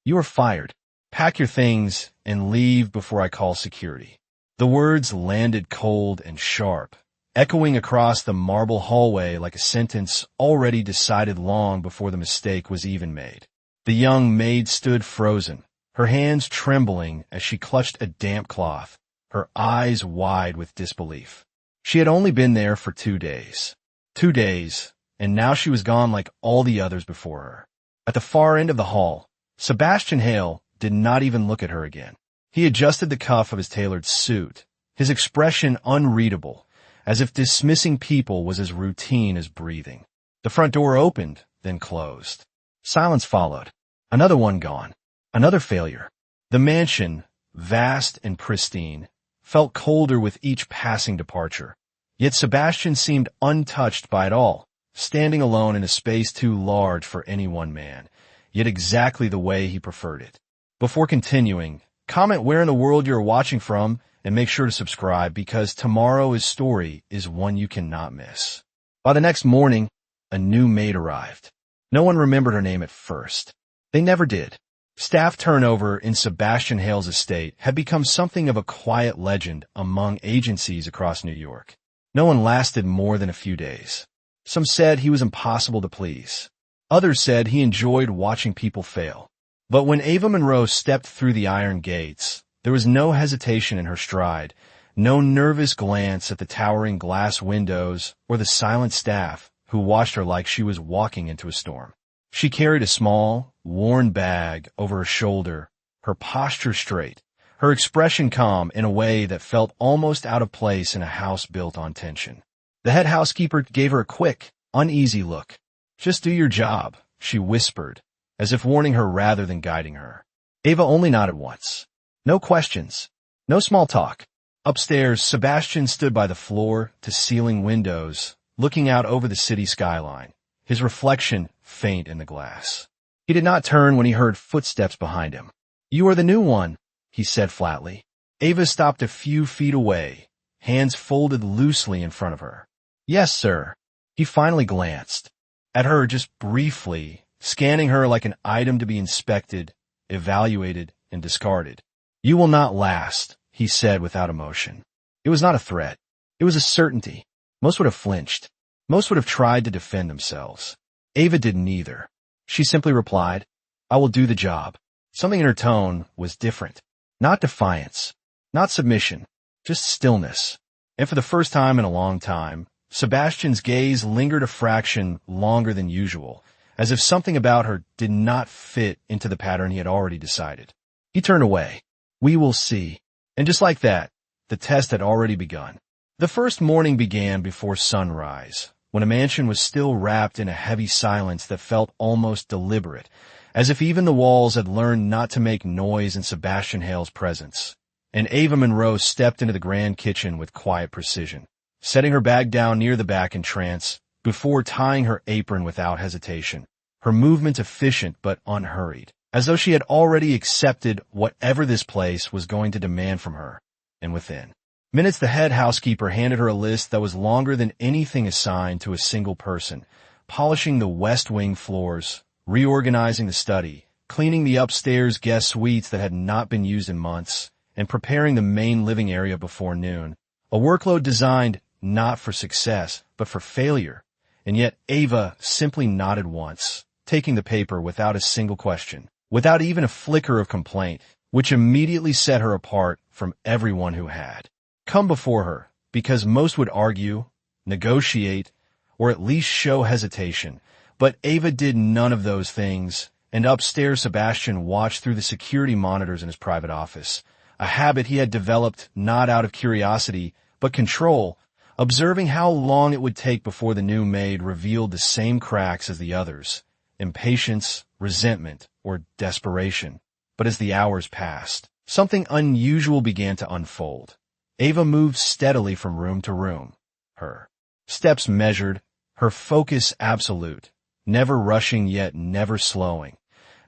You are fired. Pack your things and leave before I call security." The words landed cold and sharp, echoing across the marble hallway like a sentence already decided long before the mistake was even made. The young maid stood frozen, her hands trembling as she clutched a damp cloth, her eyes wide with disbelief. She had only been there for 2 days. 2 days, and now she was gone like all the others before her. At the far end of the hall, Sebastian Hale did not even look at her again. He adjusted the cuff of his tailored suit, his expression unreadable, as if dismissing people was as routine as breathing. The front door opened, then closed. Silence followed. Another one gone. Another failure. The mansion, vast and pristine, felt colder with each passing departure. Yet Sebastian seemed untouched by it all, standing alone in a space too large for any one man, yet exactly the way he preferred it. Before continuing, comment where in the world you're watching from, and make sure to subscribe because tomorrow's story is one you cannot miss. By the next morning, a new maid arrived. No one remembered her name at first. They never did. Staff turnover in Sebastian Hale's estate had become something of a quiet legend among agencies across New York. No one lasted more than a few days. Some said he was impossible to please. Others said he enjoyed watching people fail. But when Ava Monroe stepped through the iron gates, there was no hesitation in her stride, no nervous glance at the towering glass windows or the silent staff who watched her like she was walking into a storm. She carried a small, worn bag over her shoulder, her posture straight, her expression calm in a way that felt almost out of place in a house built on tension. The head housekeeper gave her a quick, uneasy look. "Just do your job," she whispered, as if warning her rather than guiding her. Ava only nodded once. No questions. No small talk. Upstairs, Sebastian stood by the floor-to-ceiling windows, looking out over the city skyline, his reflection faint in the glass. He did not turn when he heard footsteps behind him. "You are the new one," he said flatly. Ava stopped a few feet away, hands folded loosely in front of her. "Yes, sir." He finally glanced at her just briefly, scanning her like an item to be inspected, evaluated, and discarded. "You will not last," he said without emotion. It was not a threat. It was a certainty. Most would have flinched. Most would have tried to defend themselves. Ava did neither. She simply replied, "I will do the job." Something in her tone was different. Not defiance. Not submission. Just stillness. And for the first time in a long time, Sebastian's gaze lingered a fraction longer than usual, as if something about her did not fit into the pattern he had already decided. He turned away. "We will see." And just like that, the test had already begun. The first morning began before sunrise, when a mansion was still wrapped in a heavy silence that felt almost deliberate, as if even the walls had learned not to make noise in Sebastian Hale's presence. And Ava Monroe stepped into the grand kitchen with quiet precision, setting her bag down near the back in trance, before tying her apron without hesitation, her movements efficient but unhurried, as though she had already accepted whatever this place was going to demand from her. And within minutes, the head housekeeper handed her a list that was longer than anything assigned to a single person, polishing the West Wing floors, reorganizing the study, cleaning the upstairs guest suites that had not been used in months, and preparing the main living area before noon. A workload designed not for success, but for failure. And yet Ava simply nodded once, taking the paper without a single question, without even a flicker of complaint, which immediately set her apart from everyone who had come before her, because most would argue, negotiate, or at least show hesitation. But Ava did none of those things, and upstairs Sebastian watched through the security monitors in his private office, a habit he had developed not out of curiosity, but control, observing how long it would take before the new maid revealed the same cracks as the others, impatience, resentment, or desperation. But as the hours passed, something unusual began to unfold. Ava moved steadily from room to room, her steps measured, her focus absolute, never rushing yet never slowing,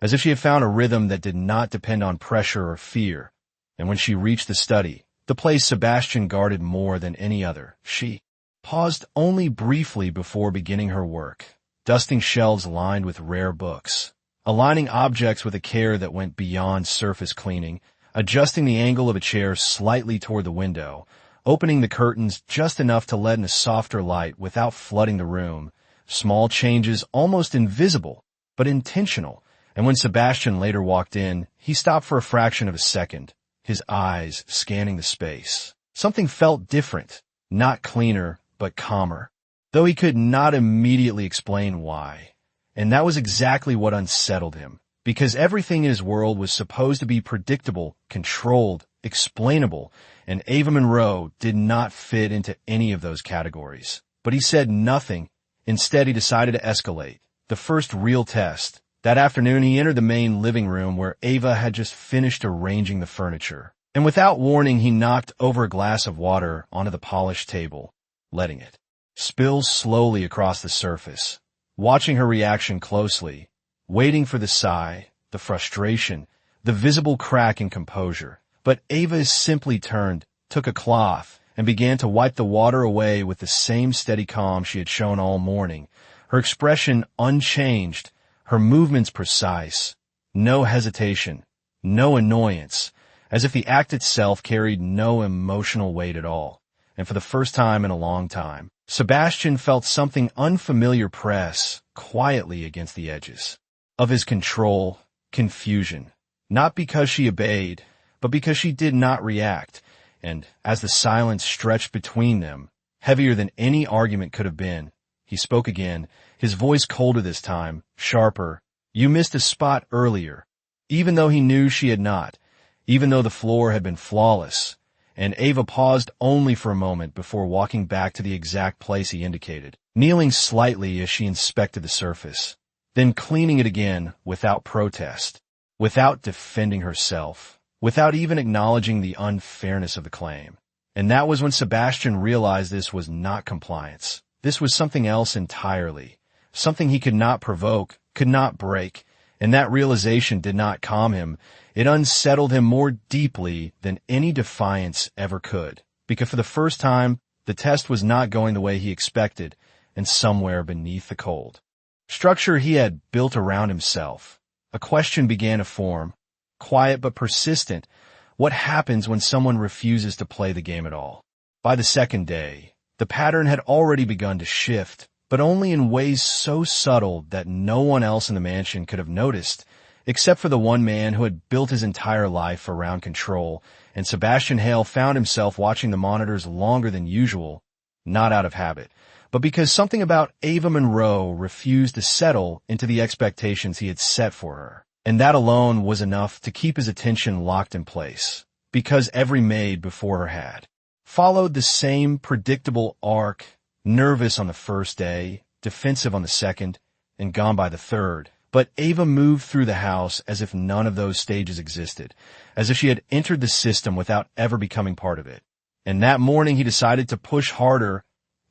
as if she had found a rhythm that did not depend on pressure or fear. And when she reached the study, the place Sebastian guarded more than any other, she paused only briefly before beginning her work, dusting shelves lined with rare books, aligning objects with a care that went beyond surface cleaning, adjusting the angle of a chair slightly toward the window, opening the curtains just enough to let in a softer light without flooding the room. Small changes, almost invisible, but intentional. And when Sebastian later walked in, he stopped for a fraction of a second, his eyes scanning the space. Something felt different, not cleaner, but calmer, though he could not immediately explain why. And that was exactly what unsettled him, because everything in his world was supposed to be predictable, controlled, explainable, and Ava Monroe did not fit into any of those categories. But he said nothing. Instead, he decided to escalate. The first real test. That afternoon, he entered the main living room where Ava had just finished arranging the furniture. And without warning, he knocked over a glass of water onto the polished table, letting it spill slowly across the surface. Watching her reaction closely, waiting for the sigh, the frustration, the visible crack in composure. But Ava simply turned, took a cloth, and began to wipe the water away with the same steady calm she had shown all morning. Her expression unchanged, her movements precise, no hesitation, no annoyance, as if the act itself carried no emotional weight at all. And for the first time in a long time, Sebastian felt something unfamiliar press quietly against the edges of his control, confusion, not because she obeyed, but because she did not react. And as the silence stretched between them, heavier than any argument could have been, he spoke again, his voice colder this time, sharper. "You missed a spot earlier," even though he knew she had not, even though the floor had been flawless. And Ava paused only for a moment before walking back to the exact place he indicated, kneeling slightly as she inspected the surface, then cleaning it again without protest, without defending herself, without even acknowledging the unfairness of the claim. And that was when Sebastian realized this was not compliance. This was something else entirely, something he could not provoke, could not break, and that realization did not calm him. It unsettled him more deeply than any defiance ever could, because for the first time, the test was not going the way he expected, and somewhere beneath the cold structure he had built around himself, a question began to form, quiet but persistent. What happens when someone refuses to play the game at all? By the second day, the pattern had already begun to shift, but only in ways so subtle that no one else in the mansion could have noticed, except for the one man who had built his entire life around control. And Sebastian Hale found himself watching the monitors longer than usual, not out of habit, but because something about Ava Monroe refused to settle into the expectations he had set for her. And that alone was enough to keep his attention locked in place, because every maid before her had followed the same predictable arc, nervous on the first day, defensive on the second, and gone by the third. But Ava moved through the house as if none of those stages existed, as if she had entered the system without ever becoming part of it. And that morning he decided to push harder,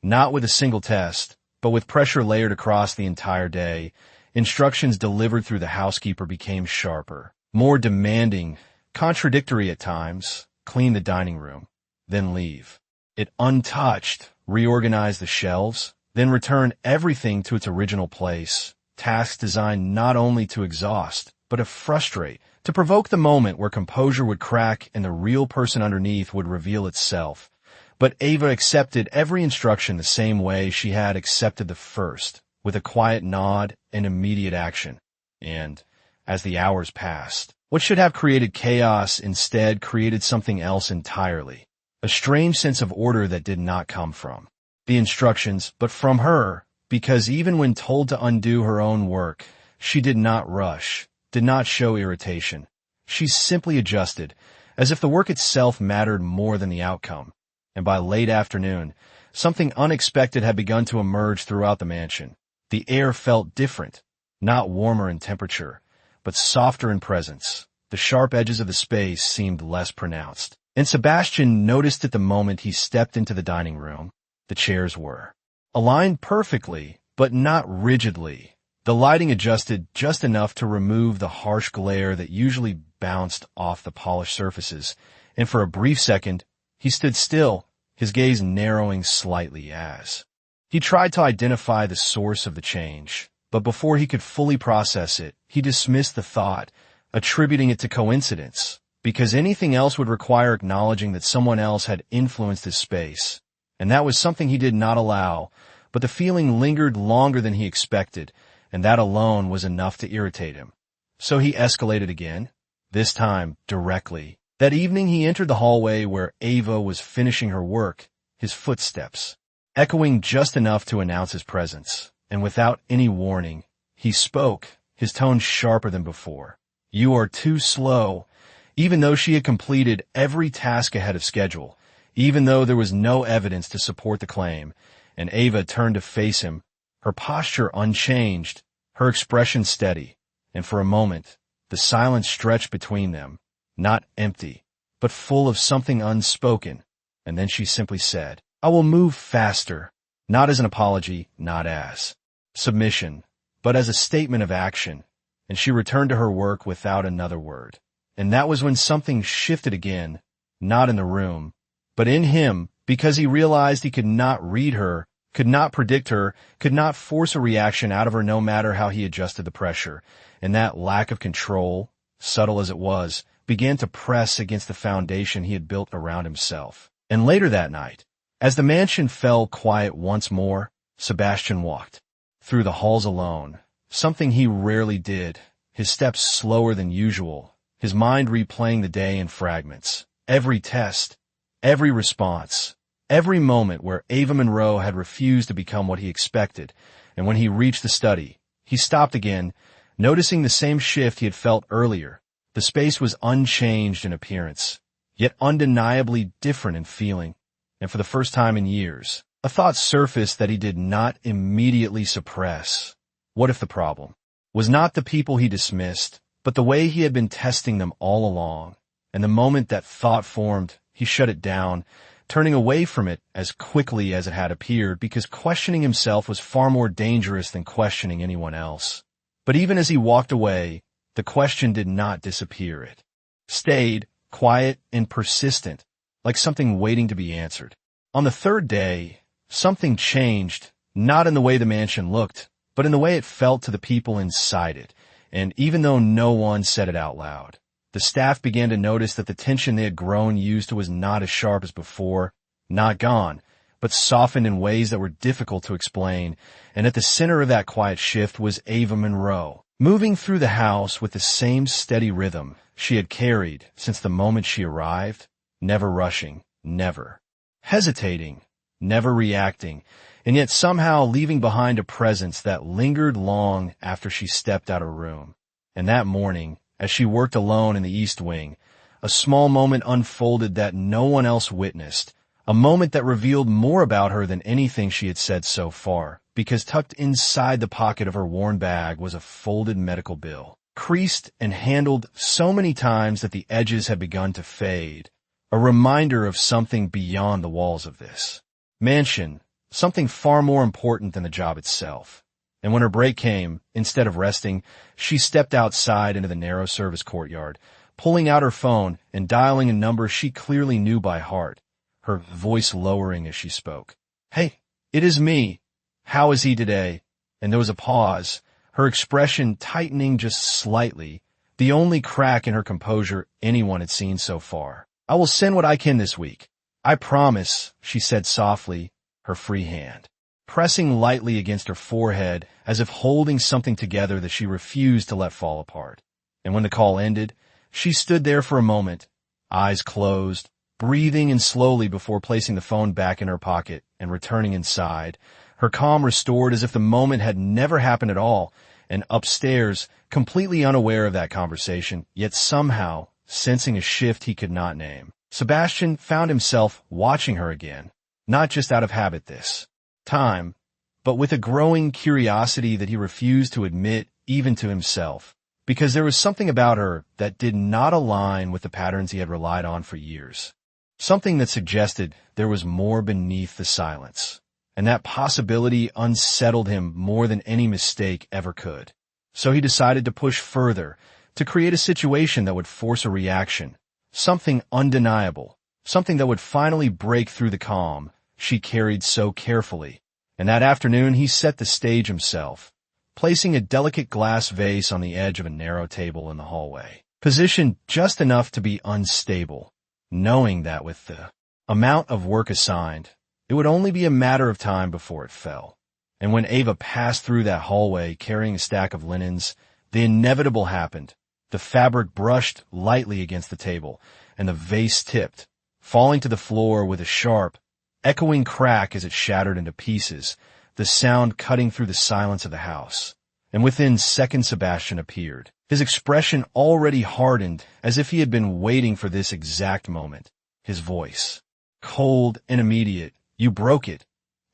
not with a single test, but with pressure layered across the entire day. Instructions delivered through the housekeeper became sharper, more demanding, contradictory at times. Clean the dining room, then leave it untouched, reorganize the shelves, then return everything to its original place. Tasks designed not only to exhaust, but to frustrate, to provoke the moment where composure would crack and the real person underneath would reveal itself. But Ava accepted every instruction the same way she had accepted the first, with a quiet nod and immediate action. And, as the hours passed, what should have created chaos instead created something else entirely. A strange sense of order that did not come from the instructions, but from her, because even when told to undo her own work, she did not rush, did not show irritation. She simply adjusted, as if the work itself mattered more than the outcome. And by late afternoon, something unexpected had begun to emerge throughout the mansion. The air felt different, not warmer in temperature, but softer in presence. The sharp edges of the space seemed less pronounced. And Sebastian noticed it the moment he stepped into the dining room. The chairs were aligned perfectly, but not rigidly. The lighting adjusted just enough to remove the harsh glare that usually bounced off the polished surfaces, and for a brief second, he stood still, his gaze narrowing slightly as he tried to identify the source of the change. But before he could fully process it, he dismissed the thought, attributing it to coincidence, because anything else would require acknowledging that someone else had influenced his space. And that was something he did not allow, but the feeling lingered longer than he expected, and that alone was enough to irritate him. So he escalated again, this time directly. That evening he entered the hallway where Ava was finishing her work, his footsteps, echoing just enough to announce his presence. And without any warning, he spoke, his tone sharper than before. "You are too slow." Even though she had completed every task ahead of schedule, even though there was no evidence to support the claim, and Ava turned to face him, her posture unchanged, her expression steady, and for a moment, the silence stretched between them, not empty, but full of something unspoken, and then she simply said, "I will move faster," not as an apology, not as submission, but as a statement of action, and she returned to her work without another word. And that was when something shifted again, not in the room, but in him, because he realized he could not read her, could not predict her, could not force a reaction out of her no matter how he adjusted the pressure, and that lack of control, subtle as it was, began to press against the foundation he had built around himself. And later that night, as the mansion fell quiet once more, Sebastian walked through the halls alone, something he rarely did, his steps slower than usual, his mind replaying the day in fragments, every test, every response, every moment where Ava Monroe had refused to become what he expected, and when he reached the study, he stopped again, noticing the same shift he had felt earlier. The space was unchanged in appearance, yet undeniably different in feeling, and for the first time in years, a thought surfaced that he did not immediately suppress. What if the problem was not the people he dismissed, but the way he had been testing them all along? And the moment that thought formed, he shut it down, turning away from it as quickly as it had appeared, because questioning himself was far more dangerous than questioning anyone else. But even as he walked away, the question did not disappear. It stayed, quiet and persistent, like something waiting to be answered. On the third day, something changed, not in the way the mansion looked, but in the way it felt to the people inside it. And even though no one said it out loud, the staff began to notice that the tension they had grown used to was not as sharp as before, not gone, but softened in ways that were difficult to explain. And at the center of that quiet shift was Ava Monroe, moving through the house with the same steady rhythm she had carried since the moment she arrived, never rushing, never hesitating, never reacting, and yet somehow leaving behind a presence that lingered long after she stepped out of her room. And that morning, as she worked alone in the East Wing, a small moment unfolded that no one else witnessed, a moment that revealed more about her than anything she had said so far, because tucked inside the pocket of her worn bag was a folded medical bill, creased and handled so many times that the edges had begun to fade, a reminder of something beyond the walls of this mansion, something far more important than the job itself. And when her break came, instead of resting, she stepped outside into the narrow service courtyard, pulling out her phone and dialing a number she clearly knew by heart, her voice lowering as she spoke. "Hey, it is me. How is he today?" And there was a pause, her expression tightening just slightly, the only crack in her composure anyone had seen so far. "I will send what I can this week. I promise," she said softly, her free hand pressing lightly against her forehead as if holding something together that she refused to let fall apart. And when the call ended, she stood there for a moment, eyes closed, breathing in slowly before placing the phone back in her pocket and returning inside, her calm restored as if the moment had never happened at all, and upstairs, completely unaware of that conversation, yet somehow sensing a shift he could not name, Sebastian found himself watching her again, not just out of habit this time, but with a growing curiosity that he refused to admit even to himself, because there was something about her that did not align with the patterns he had relied on for years. Something that suggested there was more beneath the silence, and that possibility unsettled him more than any mistake ever could. So he decided to push further, to create a situation that would force a reaction, something undeniable, something that would finally break through the calm she carried so carefully. And that afternoon he set the stage himself, placing a delicate glass vase on the edge of a narrow table in the hallway, positioned just enough to be unstable, knowing that with the amount of work assigned, it would only be a matter of time before it fell. And when Ava passed through that hallway carrying a stack of linens, the inevitable happened. The fabric brushed lightly against the table, and the vase tipped, falling to the floor with a sharp, echoing crack as it shattered into pieces, the sound cutting through the silence of the house. And within seconds Sebastian appeared, his expression already hardened as if he had been waiting for this exact moment. His voice, cold and immediate, "You broke it."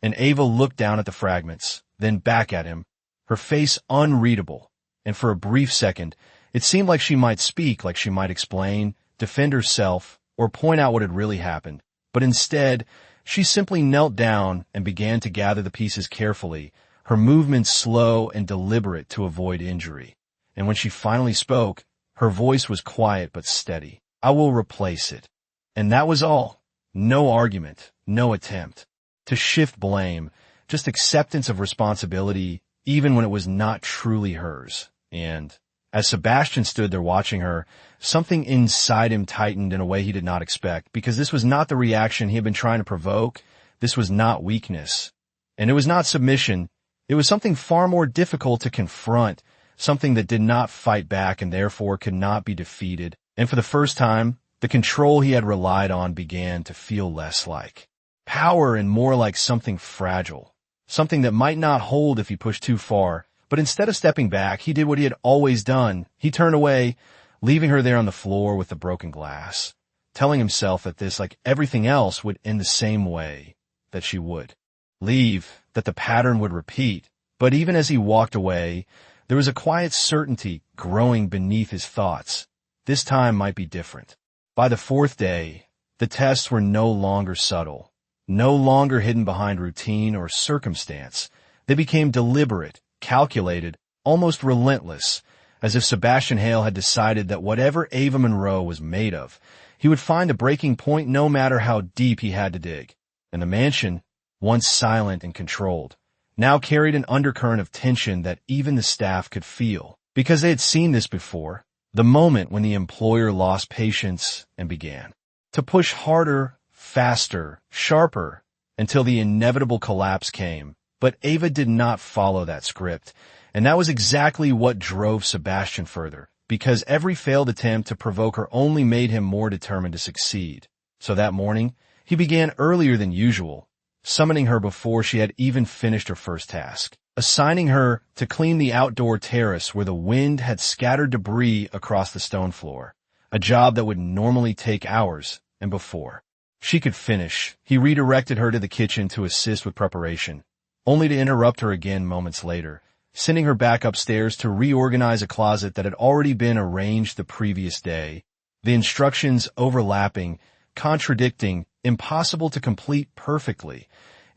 And Ava looked down at the fragments, then back at him, her face unreadable, and for a brief second, it seemed like she might speak, like she might explain, defend herself, or point out what had really happened. But instead, she simply knelt down and began to gather the pieces carefully, her movements slow and deliberate to avoid injury. And when she finally spoke, her voice was quiet but steady. "I will replace it." And that was all. No argument, no attempt to shift blame, just acceptance of responsibility, even when it was not truly hers. And as Sebastian stood there watching her, something inside him tightened in a way he did not expect, because this was not the reaction he had been trying to provoke. This was not weakness. And it was not submission. It was something far more difficult to confront, something that did not fight back and therefore could not be defeated. And for the first time, the control he had relied on began to feel less like power and more like something fragile, something that might not hold if he pushed too far. But instead of stepping back, he did what he had always done. He turned away, leaving her there on the floor with the broken glass, telling himself that this, like everything else, would end the same way, that she would leave, that the pattern would repeat. But even as he walked away, there was a quiet certainty growing beneath his thoughts. This time might be different. By the fourth day, the tests were no longer subtle, no longer hidden behind routine or circumstance. They became deliberate, calculated, almost relentless, as if Sebastian Hale had decided that whatever Ava Monroe was made of, he would find a breaking point no matter how deep he had to dig. And the mansion, once silent and controlled, now carried an undercurrent of tension that even the staff could feel, because they had seen this before, the moment when the employer lost patience and began to push harder, faster, sharper, until the inevitable collapse came. But Ava did not follow that script, and that was exactly what drove Sebastian further, because every failed attempt to provoke her only made him more determined to succeed. So that morning, he began earlier than usual, summoning her before she had even finished her first task, assigning her to clean the outdoor terrace where the wind had scattered debris across the stone floor, a job that would normally take hours, and before she could finish, he redirected her to the kitchen to assist with preparation, only to interrupt her again moments later, sending her back upstairs to reorganize a closet that had already been arranged the previous day, the instructions overlapping, contradicting, impossible to complete perfectly,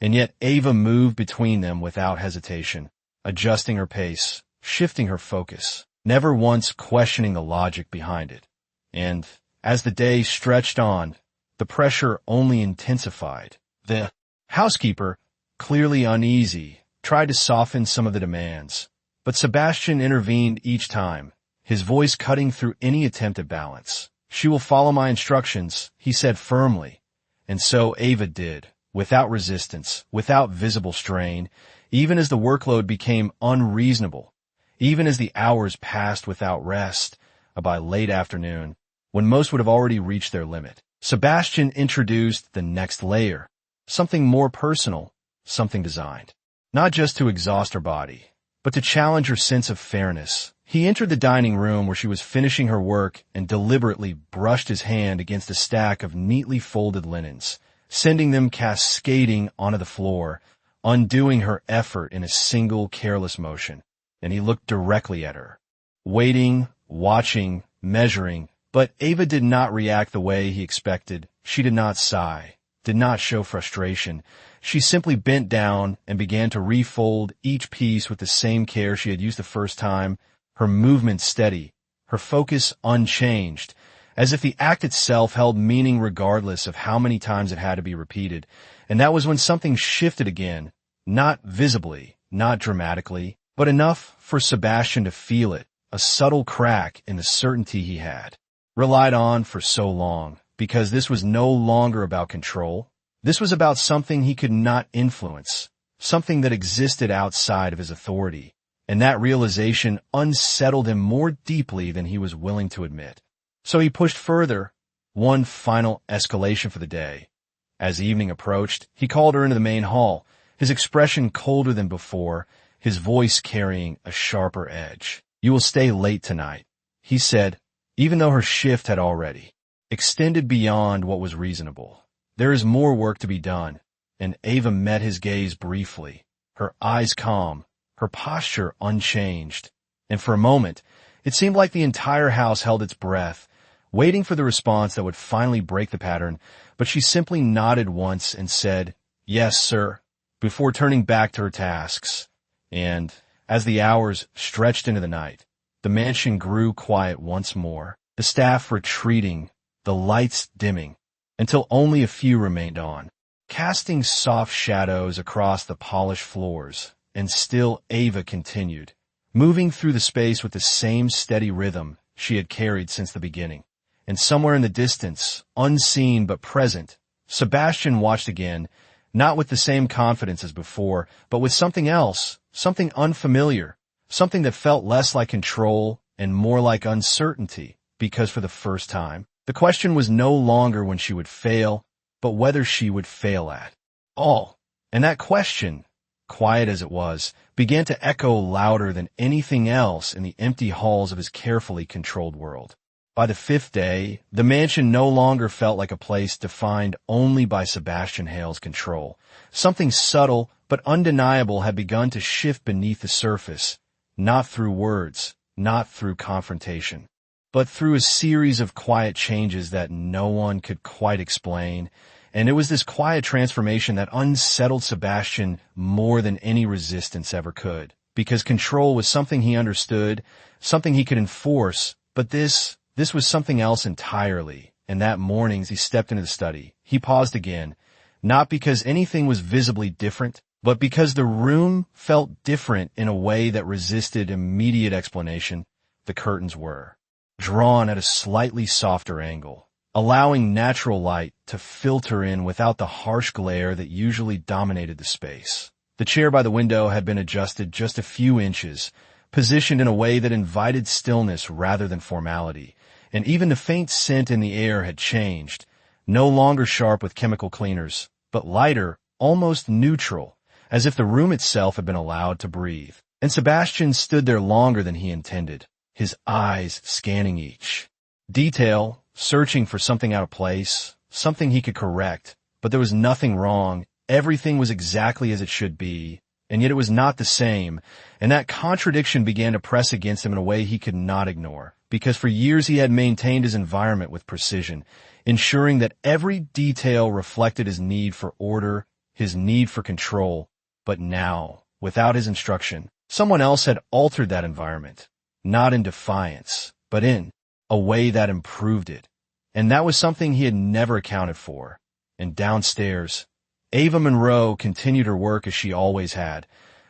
and yet Ava moved between them without hesitation, adjusting her pace, shifting her focus, never once questioning the logic behind it. And as the day stretched on, the pressure only intensified. The housekeeper, clearly uneasy, tried to soften some of the demands, but Sebastian intervened each time, his voice cutting through any attempt at balance. "She will follow my instructions," he said firmly. And so Ava did, without resistance, without visible strain, even as the workload became unreasonable, even as the hours passed without rest. By late afternoon, when most would have already reached their limit, Sebastian introduced the next layer, something more personal, something designed not just to exhaust her body, but to challenge her sense of fairness. He entered the dining room where she was finishing her work and deliberately brushed his hand against a stack of neatly folded linens, sending them cascading onto the floor, undoing her effort in a single careless motion. And he looked directly at her, waiting, watching, measuring, but Ava did not react the way he expected. She did not sigh, did not show frustration. She simply bent down and began to refold each piece with the same care she had used the first time, her movement steady, her focus unchanged, as if the act itself held meaning regardless of how many times it had to be repeated. And that was when something shifted again, not visibly, not dramatically, but enough for Sebastian to feel it, a subtle crack in the certainty he had relied on for so long, because this was no longer about control. This was about something he could not influence, something that existed outside of his authority, and that realization unsettled him more deeply than he was willing to admit. So he pushed further, one final escalation for the day. As evening approached, he called her into the main hall, his expression colder than before, his voice carrying a sharper edge. "You will stay late tonight," he said, even though her shift had already extended beyond what was reasonable. "There is more work to be done," and Ava met his gaze briefly, her eyes calm, her posture unchanged. And for a moment, it seemed like the entire house held its breath, waiting for the response that would finally break the pattern, but she simply nodded once and said, "Yes, sir," before turning back to her tasks. And as the hours stretched into the night, the mansion grew quiet once more, the staff retreating, the lights dimming, until only a few remained on, casting soft shadows across the polished floors. And still Ava continued, moving through the space with the same steady rhythm she had carried since the beginning. And somewhere in the distance, unseen but present, Sebastian watched again, not with the same confidence as before, but with something else, something unfamiliar, something that felt less like control and more like uncertainty, because for the first time, the question was no longer when she would fail, but whether she would fail at all. And that question, quiet as it was, began to echo louder than anything else in the empty halls of his carefully controlled world. By the fifth day, the mansion no longer felt like a place defined only by Sebastian Hale's control. Something subtle but undeniable had begun to shift beneath the surface, not through words, not through confrontation, but through a series of quiet changes that no one could quite explain. And it was this quiet transformation that unsettled Sebastian more than any resistance ever could, because control was something he understood, something he could enforce, but this was something else entirely. And that morning as he stepped into the study, he paused again, not because anything was visibly different, but because the room felt different in a way that resisted immediate explanation. The curtains were drawn at a slightly softer angle, allowing natural light to filter in without the harsh glare that usually dominated the space. The chair by the window had been adjusted just a few inches, positioned in a way that invited stillness rather than formality, and even the faint scent in the air had changed, no longer sharp with chemical cleaners, but lighter, almost neutral, as if the room itself had been allowed to breathe. And Sebastian stood there longer than he intended, his eyes scanning each detail, searching for something out of place, something he could correct. But there was nothing wrong. Everything was exactly as it should be, and yet it was not the same, and that contradiction began to press against him in a way he could not ignore, because for years he had maintained his environment with precision, ensuring that every detail reflected his need for order, his need for control. But now, without his instruction, someone else had altered that environment, not in defiance, but in a way that improved it. And that was something he had never accounted for. And downstairs, Ava Monroe continued her work as she always had,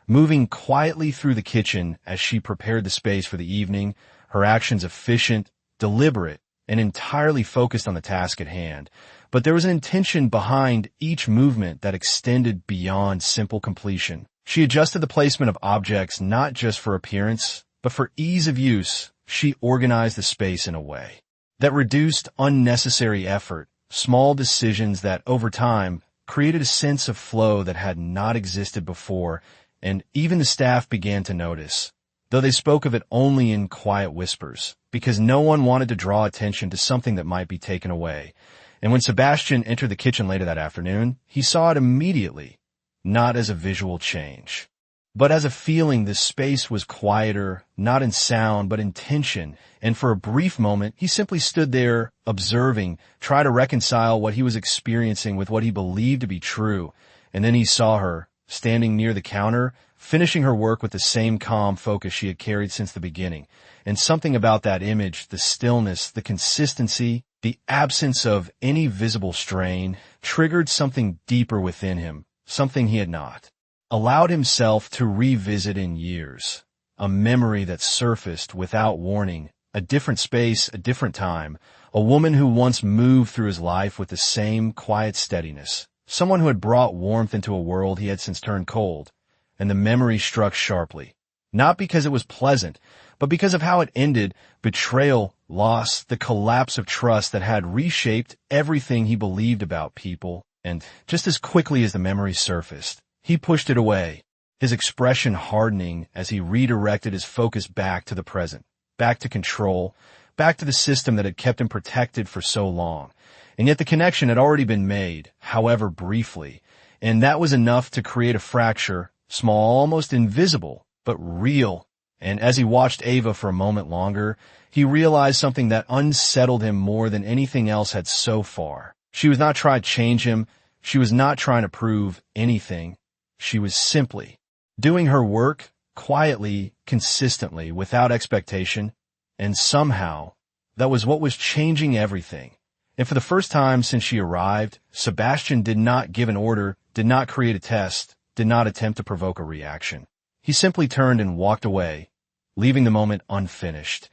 moving quietly through the kitchen as she prepared the space for the evening, her actions efficient, deliberate, and entirely focused on the task at hand. But there was an intention behind each movement that extended beyond simple completion. She adjusted the placement of objects not just for appearance, but for ease of use. She organized the space in a way that reduced unnecessary effort, small decisions that, over time, created a sense of flow that had not existed before, and even the staff began to notice, though they spoke of it only in quiet whispers, because no one wanted to draw attention to something that might be taken away. And when Sebastian entered the kitchen later that afternoon, he saw it immediately, not as a visual change, but as a feeling. The space was quieter, not in sound, but in tension, and for a brief moment, he simply stood there, observing, trying to reconcile what he was experiencing with what he believed to be true. And then he saw her, standing near the counter, finishing her work with the same calm focus she had carried since the beginning. And something about that image, the stillness, the consistency, the absence of any visible strain, triggered something deeper within him, something he had not allowed himself to revisit in years. A memory that surfaced without warning, a different space, a different time, a woman who once moved through his life with the same quiet steadiness, someone who had brought warmth into a world he had since turned cold, and the memory struck sharply. Not because it was pleasant, but because of how it ended: betrayal, loss, the collapse of trust that had reshaped everything he believed about people. And just as quickly as the memory surfaced, he pushed it away, his expression hardening as he redirected his focus back to the present, back to control, back to the system that had kept him protected for so long. And yet the connection had already been made, however briefly, and that was enough to create a fracture, small, almost invisible, but real. And as he watched Ava for a moment longer, he realized something that unsettled him more than anything else had so far. She was not trying to change him. She was not trying to prove anything. She was simply doing her work quietly, consistently, without expectation. And somehow, that was what was changing everything. And for the first time since she arrived, Sebastian did not give an order, did not create a test, did not attempt to provoke a reaction. He simply turned and walked away, leaving the moment unfinished.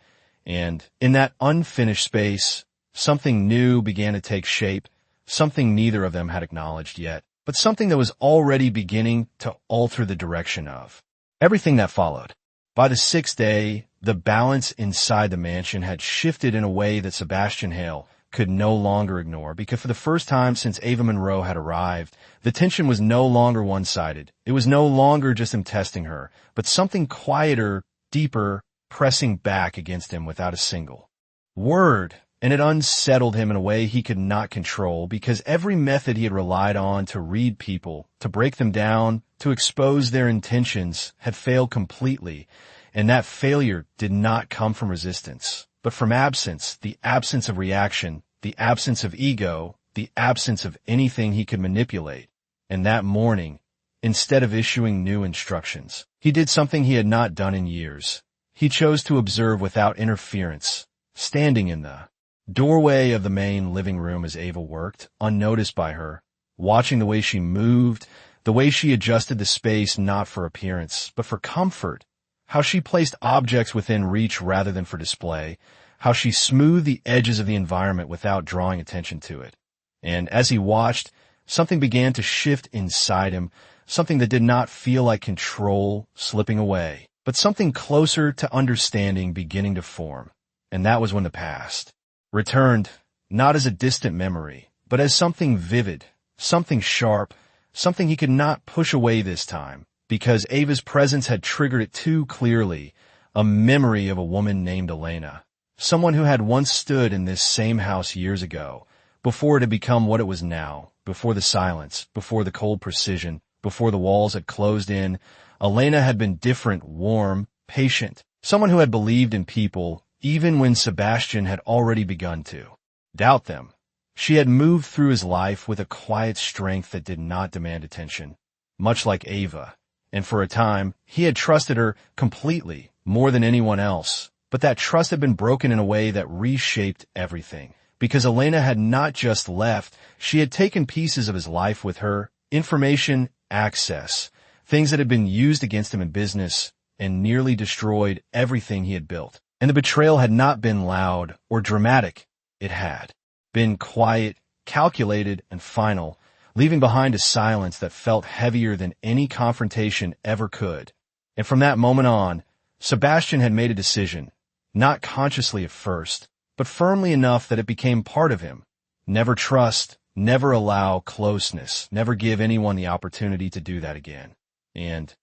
And in that unfinished space, something new began to take shape, something neither of them had acknowledged yet, but something that was already beginning to alter the direction of everything that followed. By the sixth day, the balance inside the mansion had shifted in a way that Sebastian Hale could no longer ignore, because for the first time since Ava Monroe had arrived, the tension was no longer one-sided. It was no longer just him testing her, but something quieter, deeper, pressing back against him without a single word. And it unsettled him in a way he could not control, because every method he had relied on to read people, to break them down, to expose their intentions, had failed completely. And that failure did not come from resistance, but from absence, the absence of reaction, the absence of ego, the absence of anything he could manipulate. And that morning, instead of issuing new instructions, he did something he had not done in years. He chose to observe without interference, standing in the doorway of the main living room as Ava worked, unnoticed by her, watching the way she moved, the way she adjusted the space not for appearance, but for comfort, how she placed objects within reach rather than for display, how she smoothed the edges of the environment without drawing attention to it. And as he watched, something began to shift inside him, something that did not feel like control slipping away, but something closer to understanding beginning to form. And that was when the past returned, not as a distant memory, but as something vivid, something sharp, something he could not push away this time, because Ava's presence had triggered it too clearly, a memory of a woman named Elena, someone who had once stood in this same house years ago, before it had become what it was now, before the silence, before the cold precision, before the walls had closed in. Elena had been different, warm, patient, someone who had believed in people, even when Sebastian had already begun to doubt them. She had moved through his life with a quiet strength that did not demand attention, much like Ava. And for a time, he had trusted her completely, more than anyone else. But that trust had been broken in a way that reshaped everything. Because Elena had not just left, she had taken pieces of his life with her, information, access, things that had been used against him in business, and nearly destroyed everything he had built. And the betrayal had not been loud or dramatic. It had been quiet, calculated, and final, leaving behind a silence that felt heavier than any confrontation ever could. And from that moment on, Sebastian had made a decision, not consciously at first, but firmly enough that it became part of him. Never trust, never allow closeness, never give anyone the opportunity to do that again. And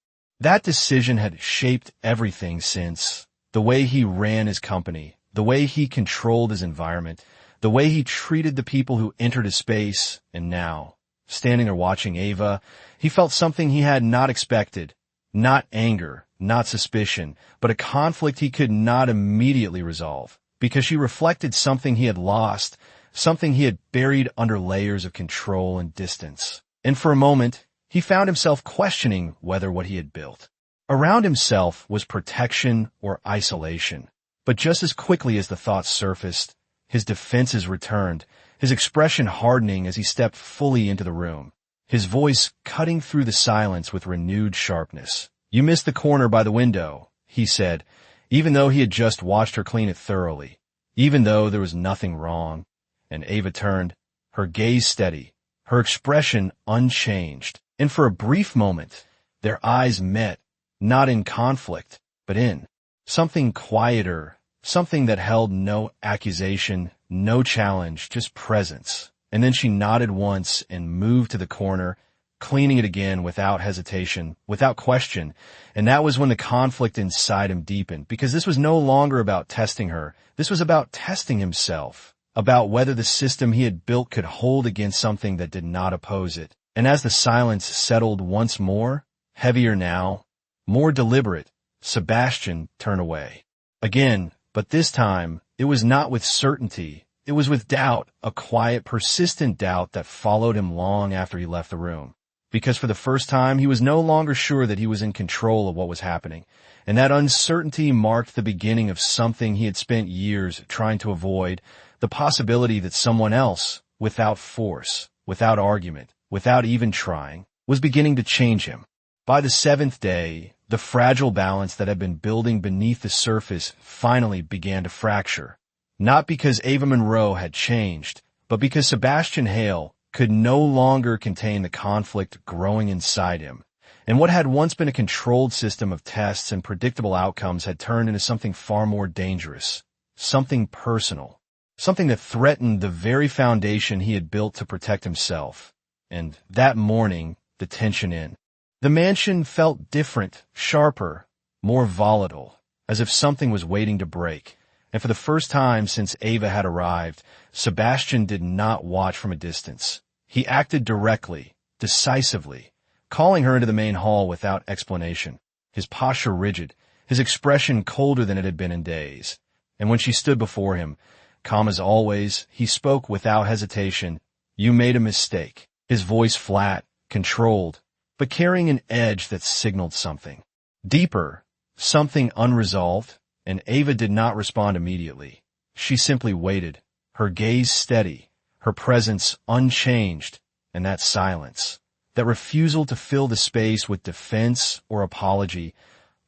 that decision had shaped everything since: the way he ran his company, the way he controlled his environment, the way he treated the people who entered his space. And now, standing there watching Ava, he felt something he had not expected. Not anger, not suspicion, but a conflict he could not immediately resolve, because she reflected something he had lost, something he had buried under layers of control and distance. And for a moment, he found himself questioning whether what he had built around himself was protection or isolation. But just as quickly as the thoughts surfaced, his defenses returned, his expression hardening as he stepped fully into the room. his voice cutting through the silence with renewed sharpness. "You missed the corner by the window," he said, even though he had just watched her clean it thoroughly, even though there was nothing wrong. And Ava turned, her gaze steady, her expression unchanged, and for a brief moment, their eyes met, not in conflict, but in something quieter, something that held no accusation, no challenge, just presence. And then she nodded once and moved to the corner, cleaning it again without hesitation, without question. And that was when the conflict inside him deepened, because this was no longer about testing her. This was about testing himself, about whether the system he had built could hold against something that did not oppose it. And as the silence settled once more, heavier now, more deliberate, Sebastian turned away. Again, but this time, it was not with certainty. It was with doubt, a quiet, persistent doubt that followed him long after he left the room. Because for the first time, he was no longer sure that he was in control of what was happening. And that uncertainty marked the beginning of something he had spent years trying to avoid, the possibility that someone else, without force, without argument, without even trying, was beginning to change him. By the seventh day, the fragile balance that had been building beneath the surface finally began to fracture. Not because Ava Monroe had changed, but because Sebastian Hale could no longer contain the conflict growing inside him. And what had once been a controlled system of tests and predictable outcomes had turned into something far more dangerous, something personal, something that threatened the very foundation he had built to protect himself. And that morning, the tension in the mansion felt different, sharper, more volatile, as if something was waiting to break. And for the first time since Ava had arrived, Sebastian did not watch from a distance. He acted directly, decisively, calling her into the main hall without explanation, his posture rigid, his expression colder than it had been in days. And when she stood before him, calm as always, he spoke without hesitation. "You made a mistake." His voice flat, controlled, but carrying an edge that signaled something deeper, something unresolved. And Ava did not respond immediately. She simply waited, her gaze steady, her presence unchanged, and that silence, that refusal to fill the space with defense or apology,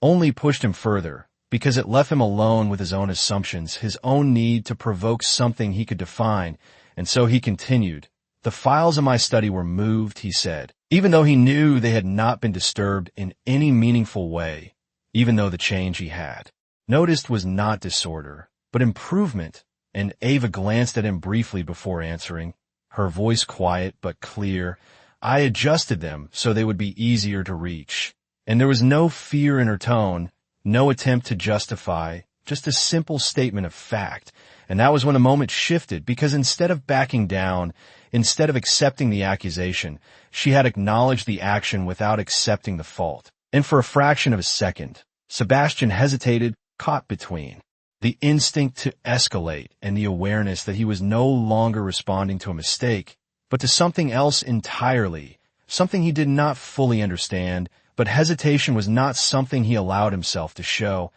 only pushed him further, because it left him alone with his own assumptions, his own need to provoke something he could define. And so he continued. "The files in my study were moved," he said, even though he knew they had not been disturbed in any meaningful way, even though the change he had noticed was not disorder, but improvement. And Ava glanced at him briefly before answering, her voice quiet but clear. "I adjusted them so they would be easier to reach." And there was no fear in her tone, no attempt to justify, just a simple statement of fact. And that was when the moment shifted, because instead of backing down, instead of accepting the accusation, she had acknowledged the action without accepting the fault. And for a fraction of a second, Sebastian hesitated, caught between the instinct to escalate and the awareness that he was no longer responding to a mistake, but to something else entirely, something he did not fully understand. But hesitation was not something he allowed himself to show.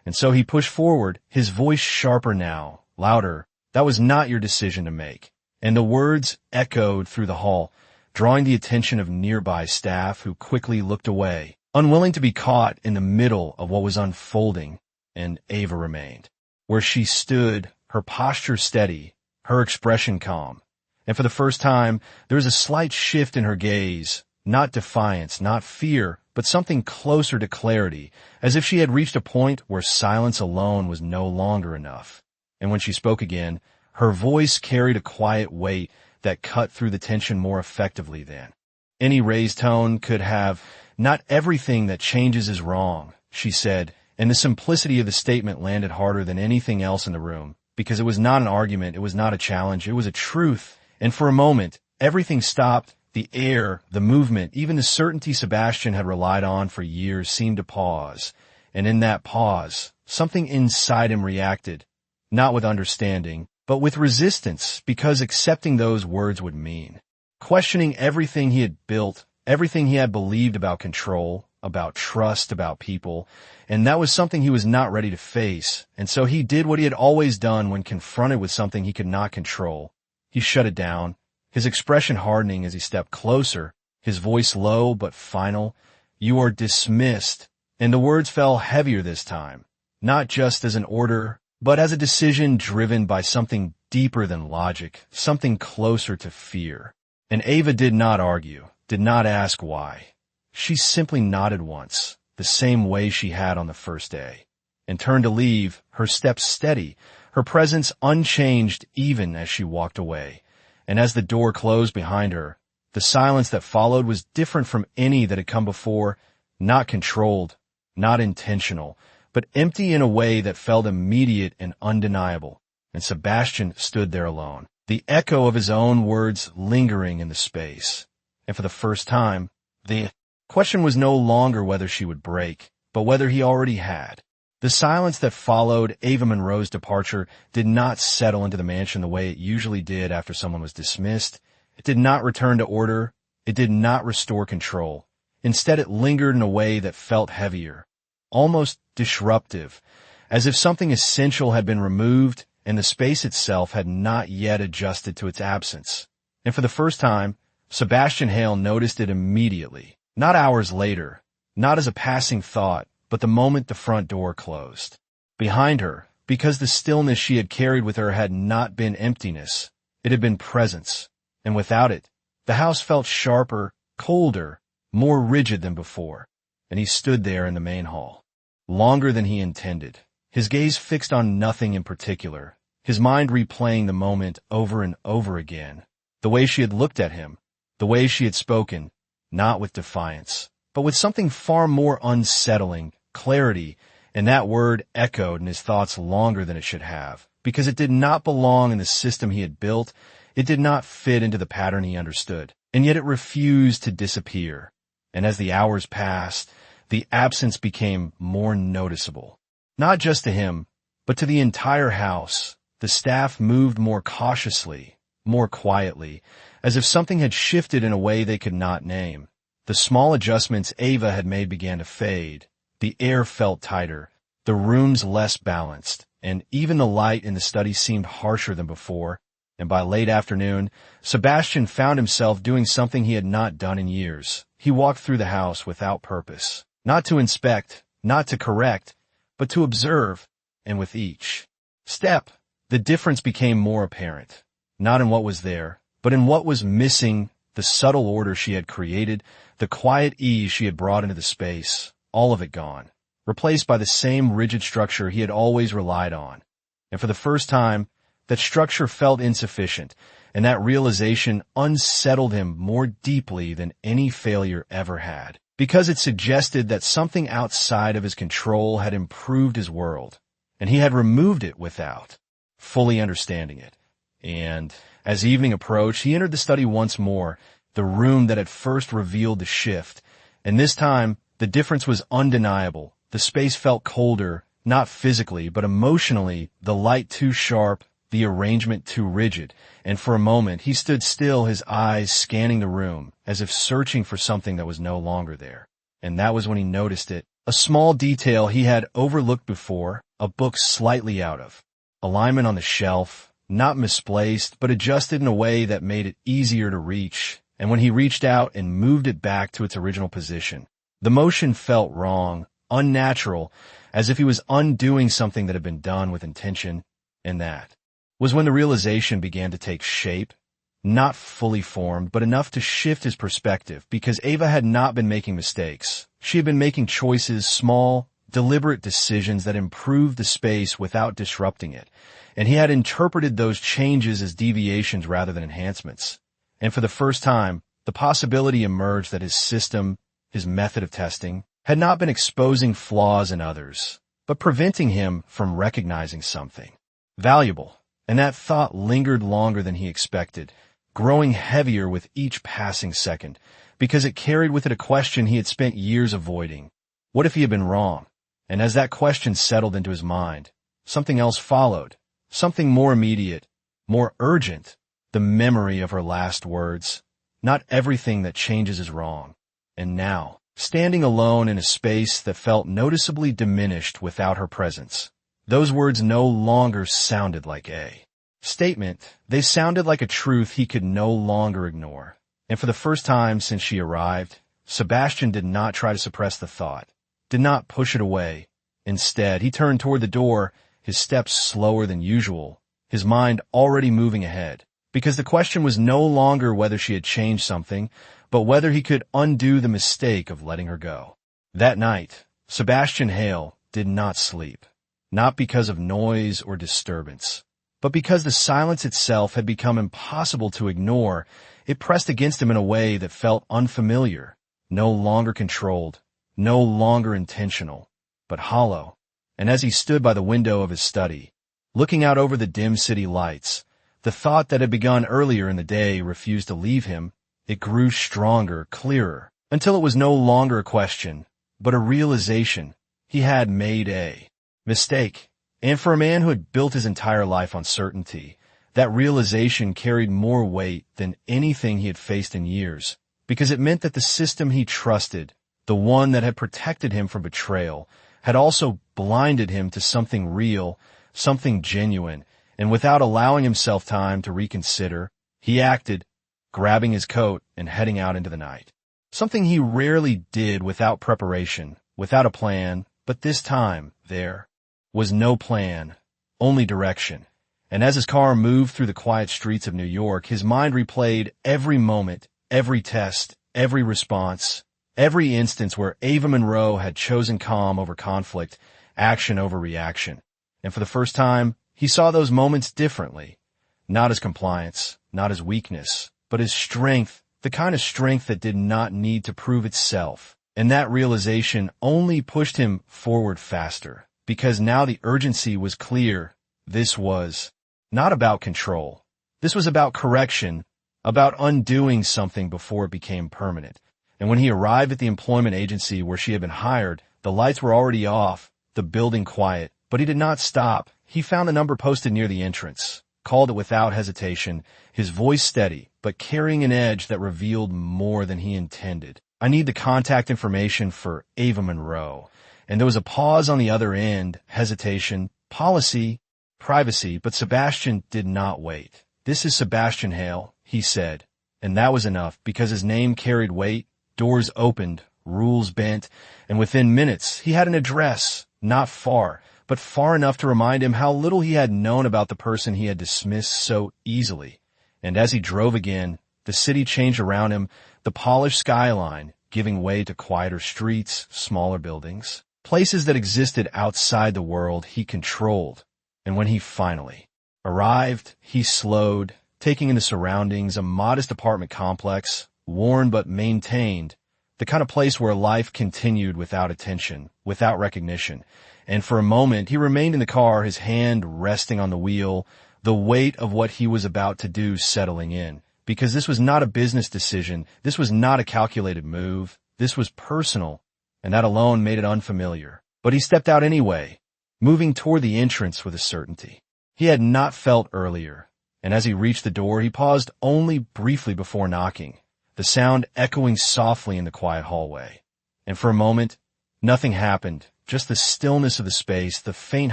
And so he pushed forward, his voice sharper now, louder. "That was not your decision to make." And the words echoed through the hall, drawing the attention of nearby staff who quickly looked away, unwilling to be caught in the middle of what was unfolding. And Ava remained, where she stood, her posture steady, her expression calm. And for the first time, there was a slight shift in her gaze, not defiance, not fear, but something closer to clarity, as if she had reached a point where silence alone was no longer enough. And when she spoke again, her voice carried a quiet weight that cut through the tension more effectively than any raised tone could have. "Not everything that changes is wrong," she said, and the simplicity of the statement landed harder than anything else in the room, because it was not an argument, it was not a challenge, it was a truth. And for a moment, everything stopped. The air, the movement, even the certainty Sebastian had relied on for years seemed to pause. And in that pause, something inside him reacted, not with understanding, but with resistance, because accepting those words would mean questioning everything he had built, everything he had believed about control, about trust, about people. And that was something he was not ready to face. And so he did what he had always done when confronted with something he could not control. He shut it down, his expression hardening as he stepped closer, his voice low but final. "You are dismissed." And the words fell heavier this time, not just as an order, but as a decision driven by something deeper than logic, something closer to fear. And Ava did not argue, did not ask why. She simply nodded once, the same way she had on the first day, and turned to leave, her steps steady, her presence unchanged even as she walked away. And as the door closed behind her, the silence that followed was different from any that had come before, not controlled, not intentional, but empty in a way that felt immediate and undeniable. And Sebastian stood there alone, the echo of his own words lingering in the space. And for the first time, the question was no longer whether she would break, but whether he already had. The silence that followed Ava Monroe's departure did not settle into the mansion the way it usually did after someone was dismissed. It did not return to order. It did not restore control. Instead, it lingered in a way that felt heavier, almost disruptive, as if something essential had been removed and the space itself had not yet adjusted to its absence. And for the first time, Sebastian Hale noticed it immediately, not hours later, not as a passing thought, but the moment the front door closed. Behind her, because the stillness she had carried with her had not been emptiness, it had been presence. And without it, the house felt sharper, colder, more rigid than before. And he stood there in the main hall, longer than he intended, his gaze fixed on nothing in particular, his mind replaying the moment over and over again, the way she had looked at him, the way she had spoken, not with defiance, but with something far more unsettling, clarity, and that word echoed in his thoughts longer than it should have, because it did not belong in the system he had built. It did not fit into the pattern he understood, and yet it refused to disappear. And as the hours passed, the absence became more noticeable. Not just to him, but to the entire house. The staff moved more cautiously, more quietly, as if something had shifted in a way they could not name. The small adjustments Ava had made began to fade. The air felt tighter, the rooms less balanced, and even the light in the study seemed harsher than before. And by late afternoon, Sebastian found himself doing something he had not done in years. He walked through the house without purpose, not to inspect, not to correct, but to observe, and with each step, the difference became more apparent, not in what was there, but in what was missing, the subtle order she had created, the quiet ease she had brought into the space. All of it gone, replaced by the same rigid structure he had always relied on. And for the first time, that structure felt insufficient, and that realization unsettled him more deeply than any failure ever had, because it suggested that something outside of his control had improved his world, and he had removed it without fully understanding it. And as evening approached, he entered the study once more, the room that had first revealed the shift, and this time, the difference was undeniable. The space felt colder, not physically, but emotionally, the light too sharp, the arrangement too rigid, and for a moment he stood still, his eyes scanning the room, as if searching for something that was no longer there. And that was when he noticed it, a small detail he had overlooked before, a book slightly out of alignment on the shelf, not misplaced, but adjusted in a way that made it easier to reach. And when he reached out and moved it back to its original position, the motion felt wrong, unnatural, as if he was undoing something that had been done with intention. And that was when the realization began to take shape, not fully formed, but enough to shift his perspective, because Ava had not been making mistakes. She had been making choices, small, deliberate decisions that improved the space without disrupting it, and he had interpreted those changes as deviations rather than enhancements. And for the first time, the possibility emerged that his system, his method of testing, had not been exposing flaws in others, but preventing him from recognizing something valuable. And that thought lingered longer than he expected, growing heavier with each passing second, because it carried with it a question he had spent years avoiding. What if he had been wrong? And as that question settled into his mind, something else followed, something more immediate, more urgent, the memory of her last words. Not everything that changes is wrong. And now, standing alone in a space that felt noticeably diminished without her presence, those words no longer sounded like a statement. They sounded like a truth he could no longer ignore. And for the first time since she arrived, Sebastian did not try to suppress the thought, did not push it away. Instead, he turned toward the door, his steps slower than usual, his mind already moving ahead, because the question was no longer whether she had changed something, but whether he could undo the mistake of letting her go. That night, Sebastian Hale did not sleep, not because of noise or disturbance, but because the silence itself had become impossible to ignore. It pressed against him in a way that felt unfamiliar, no longer controlled, no longer intentional, but hollow. And as he stood by the window of his study, looking out over the dim city lights, the thought that had begun earlier in the day refused to leave him. It grew stronger, clearer, until it was no longer a question, but a realization. He had made a mistake. And for a man who had built his entire life on certainty, that realization carried more weight than anything he had faced in years, because it meant that the system he trusted, the one that had protected him from betrayal, had also blinded him to something real, something genuine, and without allowing himself time to reconsider, he acted, grabbing his coat and heading out into the night. Something he rarely did without preparation, without a plan, but this time, there was no plan, only direction. And as his car moved through the quiet streets of New York, his mind replayed every moment, every test, every response, every instance where Ava Monroe had chosen calm over conflict, action over reaction. And for the first time, he saw those moments differently, not as compliance, not as weakness, but as strength, the kind of strength that did not need to prove itself. And that realization only pushed him forward faster, because now the urgency was clear. This was not about control. This was about correction, about undoing something before it became permanent. And when he arrived at the employment agency where she had been hired, the lights were already off, the building quiet, but he did not stop. He found the number posted near the entrance, called it without hesitation, his voice steady, but carrying an edge that revealed more than he intended. "I need the contact information for Ava Monroe." And there was a pause on the other end, hesitation, policy, privacy, but Sebastian did not wait. "This is Sebastian Hale," he said, and that was enough, because his name carried weight. Doors opened, rules bent, and within minutes he had an address, not far, but far enough to remind him how little he had known about the person he had dismissed so easily. And as he drove again, the city changed around him, the polished skyline giving way to quieter streets, smaller buildings, places that existed outside the world he controlled. And when he finally arrived, he slowed, taking in the surroundings, a modest apartment complex, worn but maintained, the kind of place where life continued without attention, without recognition. And for a moment, he remained in the car, his hand resting on the wheel, the weight of what he was about to do settling in. Because this was not a business decision, this was not a calculated move, this was personal, and that alone made it unfamiliar. But he stepped out anyway, moving toward the entrance with a certainty he had not felt earlier. And as he reached the door, he paused only briefly before knocking, the sound echoing softly in the quiet hallway. And for a moment, nothing happened, just the stillness of the space, the faint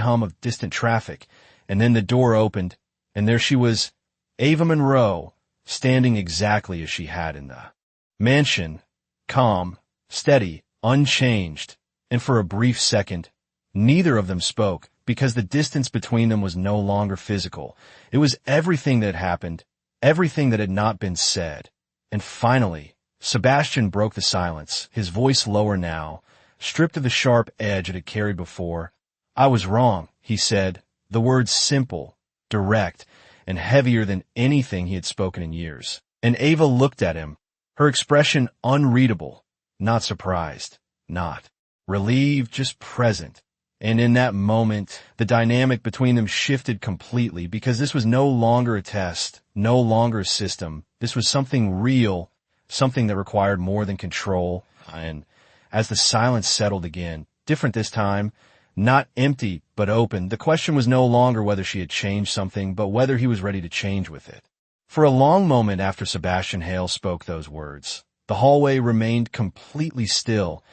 hum of distant traffic. And then the door opened, and there she was, Ava Monroe, standing exactly as she had in the mansion, calm, steady, unchanged. And for a brief second, neither of them spoke, because the distance between them was no longer physical. It was everything that had happened, everything that had not been said. And finally, Sebastian broke the silence, his voice lower now, stripped of the sharp edge it had carried before. "I was wrong," he said, the words simple, direct, and heavier than anything he had spoken in years. And Ava looked at him, her expression unreadable, not surprised, not relieved, just present. And in that moment, the dynamic between them shifted completely, because this was no longer a test, no longer a system. This was something real, something that required more than control. And as the silence settled again, different this time, not empty but open, the question was no longer whether she had changed something, but whether he was ready to change with it. For a long moment after Sebastian Hale spoke those words, the hallway remained completely still,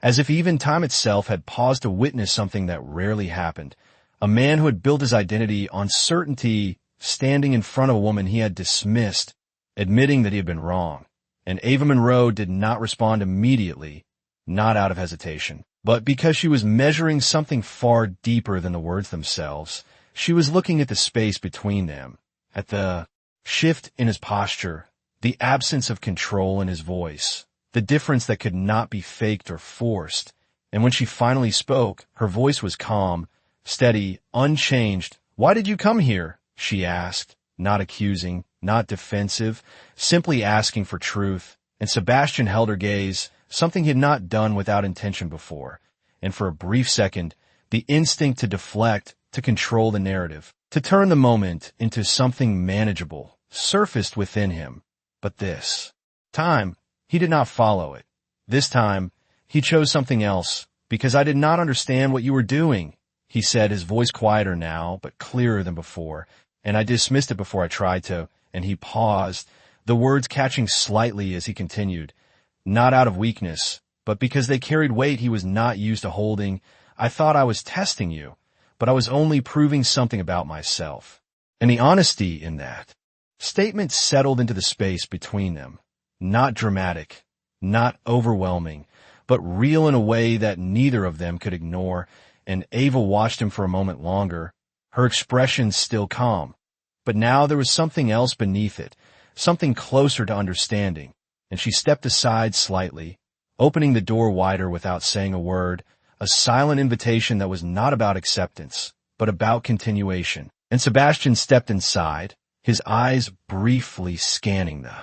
as if even time itself had paused to witness something that rarely happened. A man who had built his identity on certainty, standing in front of a woman he had dismissed, admitting that he had been wrong. And Ava Monroe did not respond immediately, not out of hesitation, but because she was measuring something far deeper than the words themselves. She was looking at the space between them, at the shift in his posture, the absence of control in his voice, the difference that could not be faked or forced. And when she finally spoke, her voice was calm, steady, unchanged. "Why did you come here?" she asked, not accusing, not defensive, simply asking for truth. And Sebastian held her gaze, something he had not done without intention before. And for a brief second, the instinct to deflect, to control the narrative, to turn the moment into something manageable, surfaced within him. But this time, he did not follow it. This time, he chose something else. "Because I did not understand what you were doing," he said, his voice quieter now, but clearer than before. "And I dismissed it before I tried to." And he paused, the words catching slightly as he continued. "Not out of weakness, but because they carried weight he was not used to holding. I thought I was testing you, but I was only proving something about myself." And the honesty in that statement settled into the space between them. Not dramatic, not overwhelming, but real in a way that neither of them could ignore. And Ava watched him for a moment longer, her expression still calm. But now there was something else beneath it, something closer to understanding, and she stepped aside slightly, opening the door wider without saying a word, a silent invitation that was not about acceptance, but about continuation. And Sebastian stepped inside, his eyes briefly scanning the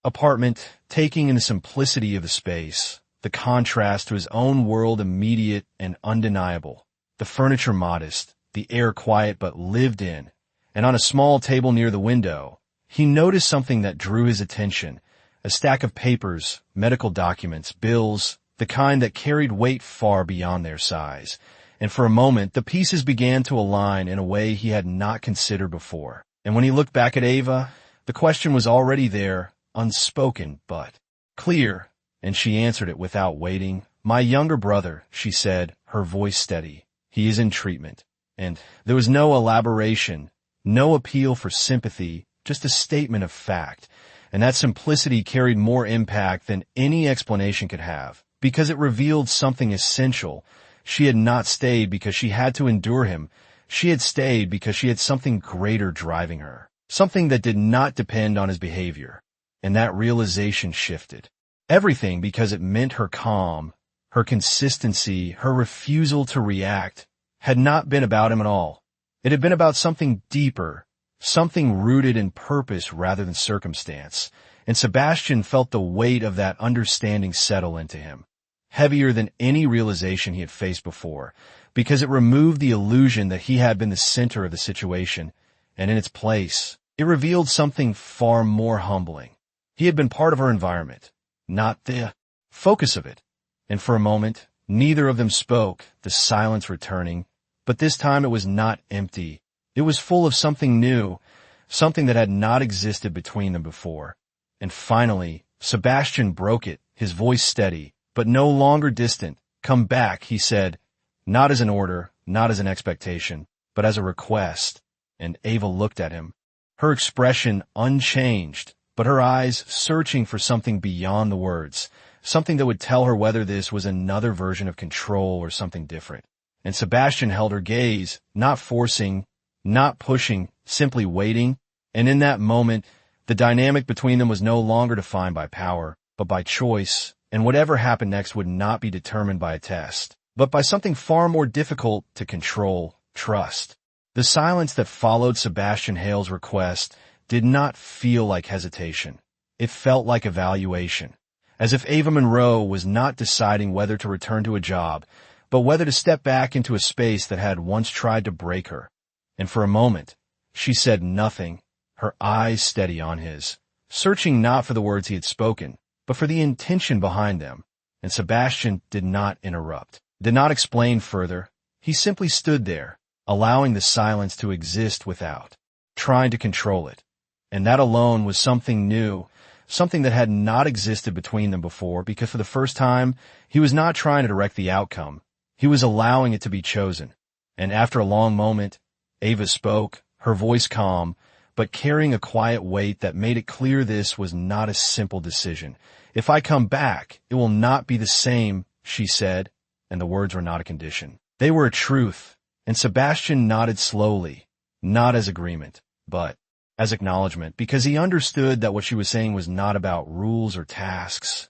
apartment, taking in the simplicity of the space, the contrast to his own world immediate and undeniable, the furniture modest, the air quiet but lived in. And on a small table near the window, he noticed something that drew his attention, a stack of papers, medical documents, bills, the kind that carried weight far beyond their size. And for a moment, the pieces began to align in a way he had not considered before. And when he looked back at Ava, the question was already there, unspoken but clear, and she answered it without waiting. "My younger brother," she said, her voice steady. "He is in treatment." And there was no elaboration, no appeal for sympathy, just a statement of fact. And that simplicity carried more impact than any explanation could have, because it revealed something essential. She had not stayed because she had to endure him. She had stayed because she had something greater driving her, something that did not depend on his behavior. And that realization shifted everything, because it meant her calm, her consistency, her refusal to react had not been about him at all. It had been about something deeper, something rooted in purpose rather than circumstance. And Sebastian felt the weight of that understanding settle into him, heavier than any realization he had faced before, because it removed the illusion that he had been the center of the situation, and in its place, it revealed something far more humbling. He had been part of her environment, not the focus of it. And for a moment, neither of them spoke, the silence returning. But this time it was not empty. It was full of something new, something that had not existed between them before. And finally, Sebastian broke it, his voice steady, but no longer distant. "Come back," he said, not as an order, not as an expectation, but as a request. And Ava looked at him, her expression unchanged, but her eyes searching for something beyond the words, something that would tell her whether this was another version of control or something different. And Sebastian held her gaze, not forcing, not pushing, simply waiting. And in that moment, the dynamic between them was no longer defined by power, but by choice. And whatever happened next would not be determined by a test, but by something far more difficult to control: trust. The silence that followed Sebastian Hale's request did not feel like hesitation. It felt like evaluation, as if Ava Monroe was not deciding whether to return to a job, but whether to step back into a space that had once tried to break her. And for a moment, she said nothing, her eyes steady on his, searching not for the words he had spoken, but for the intention behind them. And Sebastian did not interrupt, did not explain further. He simply stood there, allowing the silence to exist without trying to control it. And that alone was something new, something that had not existed between them before, because for the first time, he was not trying to direct the outcome. He was allowing it to be chosen. And after a long moment, Ava spoke, her voice calm, but carrying a quiet weight that made it clear this was not a simple decision. "If I come back, it will not be the same," she said, and the words were not a condition. They were a truth, and Sebastian nodded slowly, not as agreement, but as acknowledgement, because he understood that what she was saying was not about rules or tasks.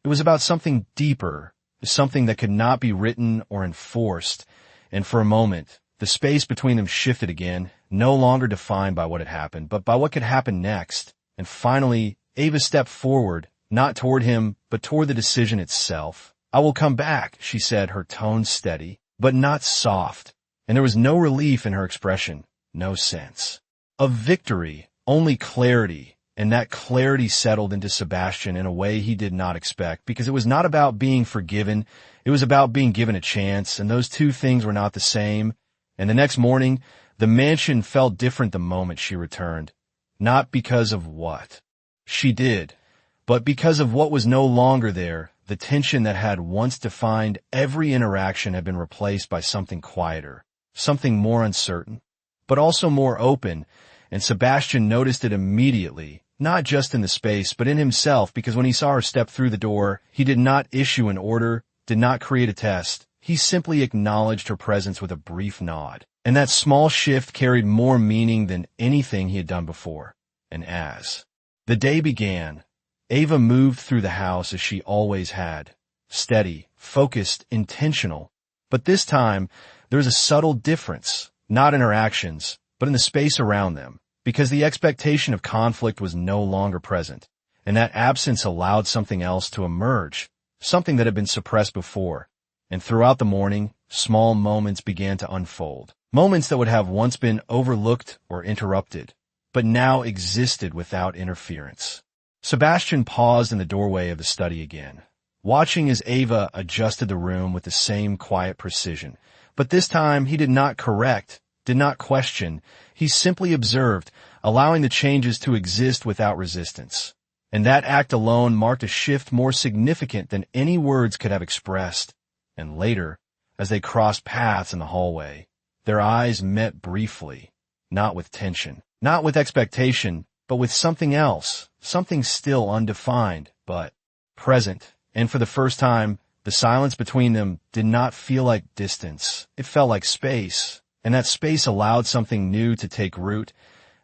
It was about something deeper, something that could not be written or enforced, and for a moment, the space between them shifted again, no longer defined by what had happened, but by what could happen next. And finally, Ava stepped forward, not toward him, but toward the decision itself. "I will come back," she said, her tone steady, but not soft, and there was no relief in her expression, no sense of victory, only clarity, and that clarity settled into Sebastian in a way he did not expect, because it was not about being forgiven, it was about being given a chance, and those two things were not the same. And the next morning, the mansion felt different the moment she returned, not because of what she did, but because of what was no longer there. The tension that had once defined every interaction had been replaced by something quieter, something more uncertain, but also more open, and Sebastian noticed it immediately, not just in the space, but in himself, because when he saw her step through the door, he did not issue an order, did not create a test. He simply acknowledged her presence with a brief nod. And that small shift carried more meaning than anything he had done before. And as the day began, Ava moved through the house as she always had, steady, focused, intentional. But this time, there was a subtle difference, not in her actions, but in the space around them, because the expectation of conflict was no longer present, and that absence allowed something else to emerge, something that had been suppressed before. And throughout the morning, small moments began to unfold, moments that would have once been overlooked or interrupted, but now existed without interference. Sebastian paused in the doorway of the study again, watching as Ava adjusted the room with the same quiet precision. But this time he did not correct, did not question, he simply observed, allowing the changes to exist without resistance. And that act alone marked a shift more significant than any words could have expressed. And later, as they crossed paths in the hallway, their eyes met briefly, not with tension, not with expectation, but with something else, something still undefined, but present. And for the first time, the silence between them did not feel like distance. It felt like space, and that space allowed something new to take root,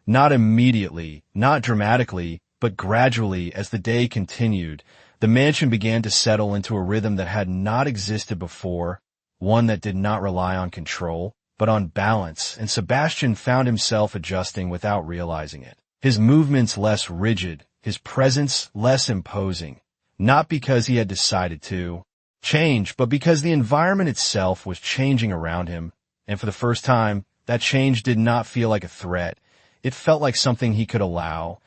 not immediately, not dramatically, but gradually. As the day continued, the mansion began to settle into a rhythm that had not existed before, one that did not rely on control, but on balance, and Sebastian found himself adjusting without realizing it. His movements less rigid, his presence less imposing, not because he had decided to change, but because the environment itself was changing around him, and for the first time, that change did not feel like a threat. It felt like something he could allow.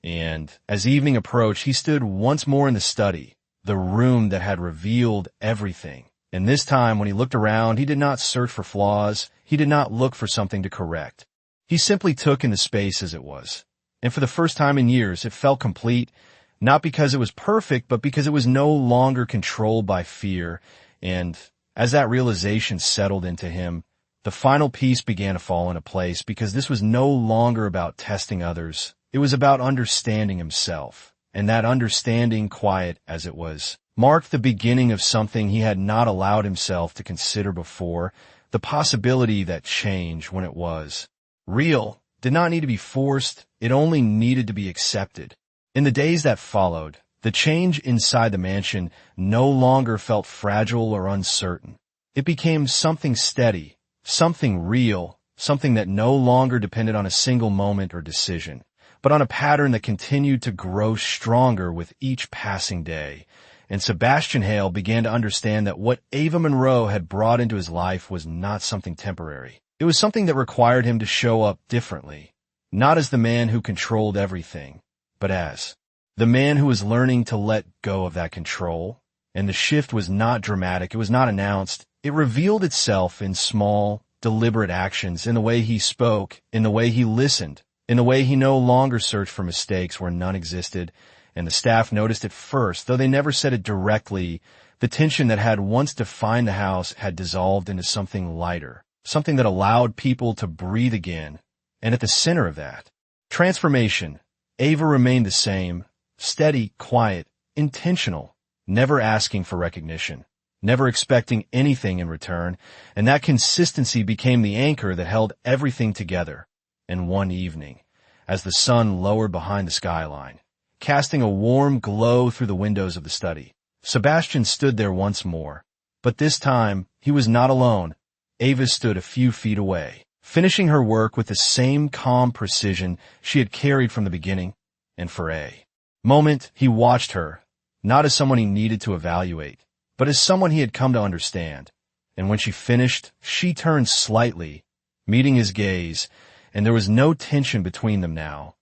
And as evening approached, he stood once more in the study, the room that had revealed everything. And this time, when he looked around, he did not search for flaws. He did not look for something to correct. He simply took in the space as it was. And for the first time in years, it felt complete, not because it was perfect, but because it was no longer controlled by fear. And as that realization settled into him, the final piece began to fall into place, because this was no longer about testing others. It was about understanding himself, and that understanding, quiet as it was, marked the beginning of something he had not allowed himself to consider before, the possibility that change, when it was real, did not need to be forced, it only needed to be accepted. In the days that followed, the change inside the mansion no longer felt fragile or uncertain. It became something steady, something real, something that no longer depended on a single moment or decision, but on a pattern that continued to grow stronger with each passing day. And Sebastian Hale began to understand that what Ava Monroe had brought into his life was not something temporary. It was something that required him to show up differently, not as the man who controlled everything, but as the man who was learning to let go of that control. And the shift was not dramatic, it was not announced. It revealed itself in small, deliberate actions, in the way he spoke, in the way he listened, in the way he no longer searched for mistakes where none existed. And the staff noticed it first, though they never said it directly. The tension that had once defined the house had dissolved into something lighter, something that allowed people to breathe again. And at the center of that, Transformation. Ava remained the same, steady, quiet, intentional, never asking for recognition, never expecting anything in return, and that consistency became the anchor that held everything together. And one evening, as the sun lowered behind the skyline, casting a warm glow through the windows of the study, Sebastian stood there once more. But this time, he was not alone. Ava stood a few feet away, finishing her work with the same calm precision she had carried from the beginning. And for a moment, he watched her, not as someone he needed to evaluate, but as someone he had come to understand. And when she finished, she turned slightly, meeting his gaze, and there was no tension between them now.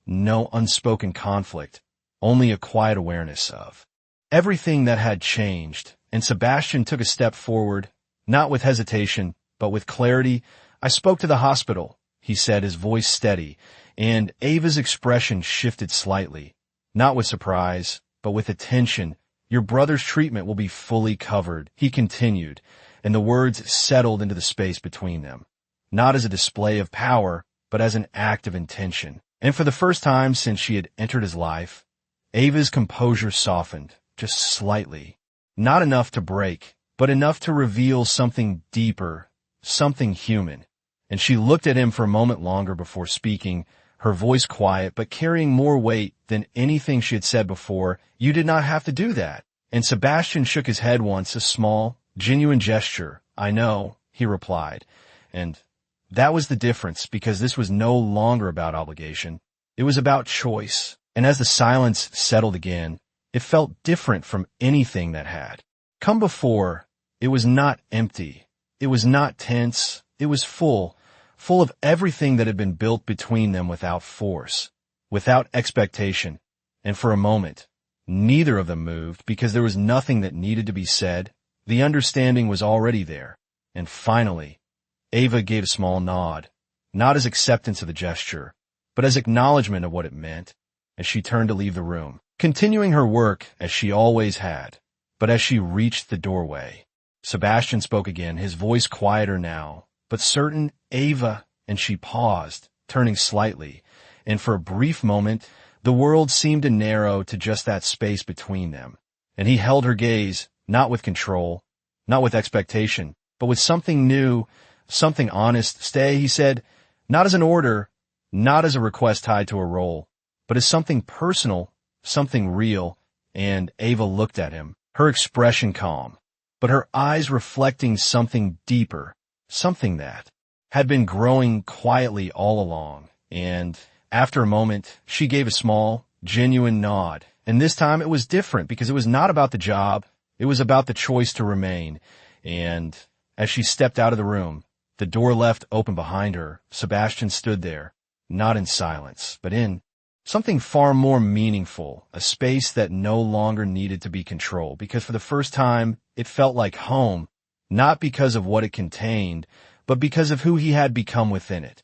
No unspoken conflict, only a quiet awareness of everything that had changed. And Sebastian took a step forward, not with hesitation, but with clarity. "I spoke to the hospital," he said, his voice steady, and Ava's expression shifted slightly, not with surprise, but with attention. "Your brother's treatment will be fully covered," he continued, and the words settled into the space between them, not as a display of power, but as an act of intention. And for the first time since she had entered his life, Ava's composure softened, just slightly. Not enough to break, but enough to reveal something deeper, something human. And she looked at him for a moment longer before speaking, her voice quiet but carrying more weight than anything she had said before. "You did not have to do that." And Sebastian shook his head once, a small, genuine gesture. "I know," he replied. And that was the difference, because this was no longer about obligation. It was about choice. And as the silence settled again, it felt different from anything that had come before. It was not empty. It was not tense. It was full of everything that had been built between them without force, without expectation. And for a moment, neither of them moved because there was nothing that needed to be said. The understanding was already there. And finally, Ava gave a small nod, not as acceptance of the gesture, but as acknowledgement of what it meant, as she turned to leave the room, continuing her work as she always had. But as she reached the doorway, Sebastian spoke again, his voice quieter now, but certain. "Ava," and she paused, turning slightly, and for a brief moment, the world seemed to narrow to just that space between them. And he held her gaze, not with control, not with expectation, but with something new, something honest. "Stay," he said, not as an order, not as a request tied to a role, but as something personal, something real. And Ava looked at him, her expression calm, but her eyes reflecting something deeper, something that had been growing quietly all along. And after a moment, she gave a small, genuine nod. And this time it was different because it was not about the job. It was about the choice to remain. And as she stepped out of the room, the door left open behind her. Sebastian stood there, not in silence, but in something far more meaningful, a space that no longer needed to be controlled, because for the first time, it felt like home, not because of what it contained, but because of who he had become within it.